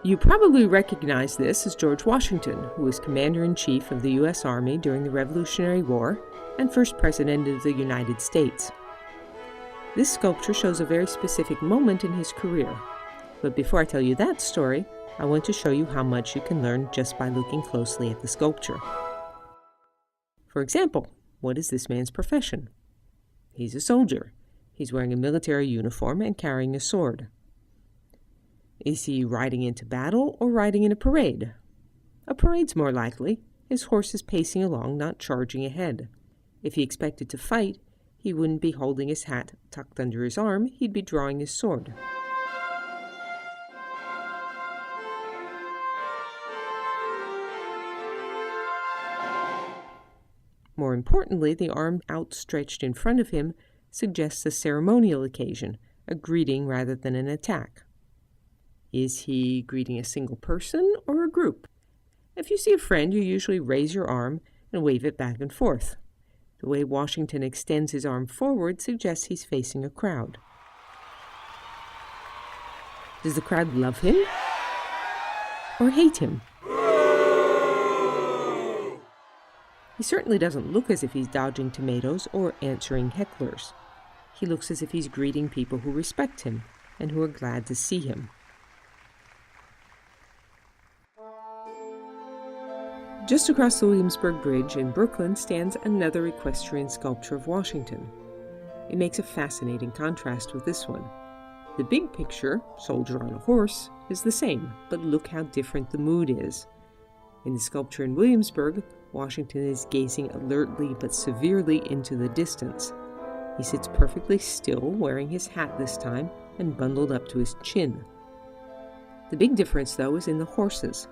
You probably recognize this as George Washington, who was Commander-in-Chief of the U.S. Army during the Revolutionary War and first President of the United States. This sculpture shows a very specific moment in his career. But before I tell you that story, I want to show you how much you can learn just by looking closely at the sculpture. For example, what is this man's profession? He's a soldier. He's wearing a military uniform and carrying a sword. Is he riding into battle or riding in a parade? A parade's more likely. His horse is pacing along, not charging ahead. If he expected to fight, he wouldn't be holding his hat tucked under his arm, he'd be drawing his sword. More importantly, the arm outstretched in front of him suggests a ceremonial occasion, a greeting rather than an attack. Is he greeting a single person or a group? If you see a friend, you usually raise your arm and wave it back and forth. The way Washington extends his arm forward suggests he's facing a crowd. Does the crowd love him or hate him? He certainly doesn't look as if he's dodging tomatoes or answering hecklers. He looks as if he's greeting people who respect him and who are glad to see him. Just across the Williamsburg Bridge in Brooklyn stands another equestrian sculpture of Washington. It makes a fascinating contrast with this one. The big picture, soldier on a horse, is the same, but look how different the mood is. In the sculpture in Williamsburg, Washington is gazing alertly but severely into the distance. He sits perfectly still, wearing his hat this time, and bundled up to his chin. The big difference, though, is in the horses.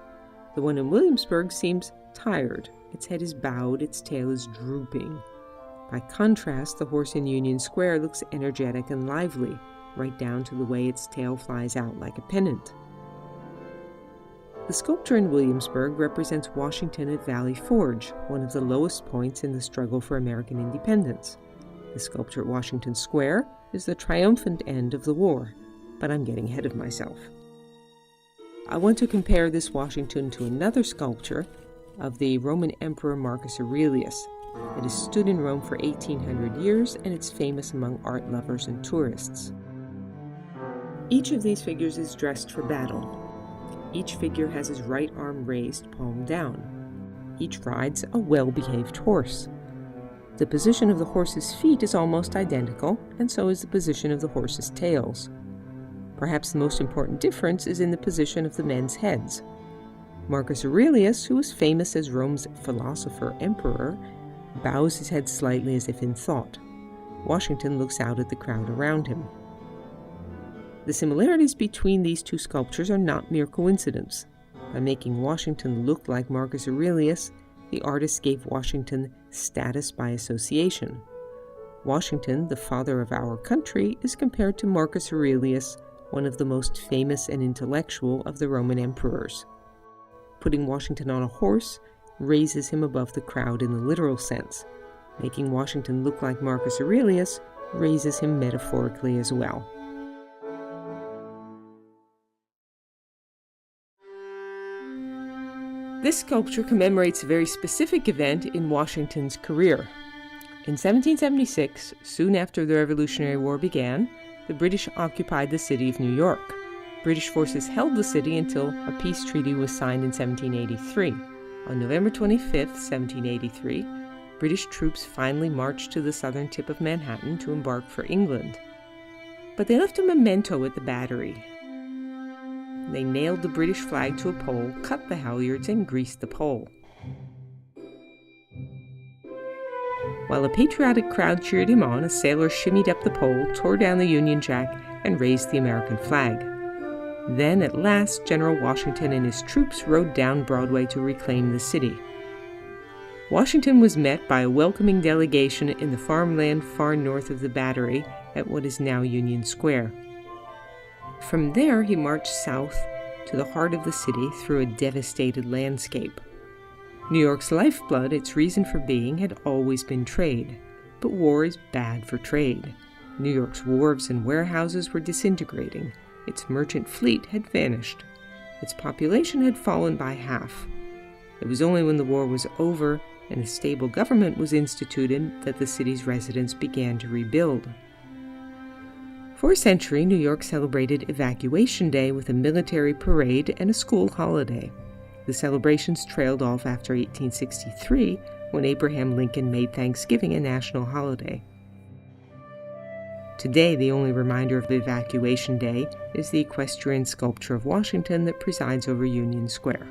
The one in Williamsburg seems tired. Its head is bowed, its tail is drooping. By contrast, the horse in Union Square looks energetic and lively, right down to the way its tail flies out like a pennant. The sculpture in Williamsburg represents Washington at Valley Forge, one of the lowest points in the struggle for American independence. The sculpture at Washington Square is the triumphant end of the war, but I'm getting ahead of myself. I want to compare this Washington to another sculpture of the Roman Emperor Marcus Aurelius. It has stood in Rome for 1,800 years, and it's famous among art lovers and tourists. Each of these figures is dressed for battle. Each figure has his right arm raised, palm down. Each rides a well-behaved horse. The position of the horse's feet is almost identical, and so is the position of the horse's tails. Perhaps the most important difference is in the position of the men's heads. Marcus Aurelius, who was famous as Rome's philosopher-emperor, bows his head slightly as if in thought. Washington looks out at the crowd around him. The similarities between these two sculptures are not mere coincidence. By making Washington look like Marcus Aurelius, the artist gave Washington status by association. Washington, the father of our country, is compared to Marcus Aurelius, one of the most famous and intellectual of the Roman emperors. Putting Washington on a horse raises him above the crowd in the literal sense. Making Washington look like Marcus Aurelius raises him metaphorically as well. This sculpture commemorates a very specific event in Washington's career. In 1776, soon after the Revolutionary War began, the British occupied the city of New York. British forces held the city until a peace treaty was signed in 1783. On November 25, 1783, British troops finally marched to the southern tip of Manhattan to embark for England. But they left a memento at the Battery. They nailed the British flag to a pole, cut the halyards, and greased the pole. While a patriotic crowd cheered him on, a sailor shimmied up the pole, tore down the Union Jack, and raised the American flag. Then, at last, General Washington and his troops rode down Broadway to reclaim the city. Washington was met by a welcoming delegation in the farmland far north of the Battery at what is now Union Square. From there, he marched south to the heart of the city through a devastated landscape. New York's lifeblood, its reason for being, had always been trade. But war is bad for trade. New York's wharves and warehouses were disintegrating. Its merchant fleet had vanished. its population had fallen by half. It was only when the war was over and a stable government was instituted that the city's residents began to rebuild. For a century, New York celebrated Evacuation Day with a military parade and a school holiday. The celebrations trailed off after 1863, when Abraham Lincoln made Thanksgiving a national holiday. Today, the only reminder of Evacuation Day is the equestrian sculpture of Washington that presides over Union Square.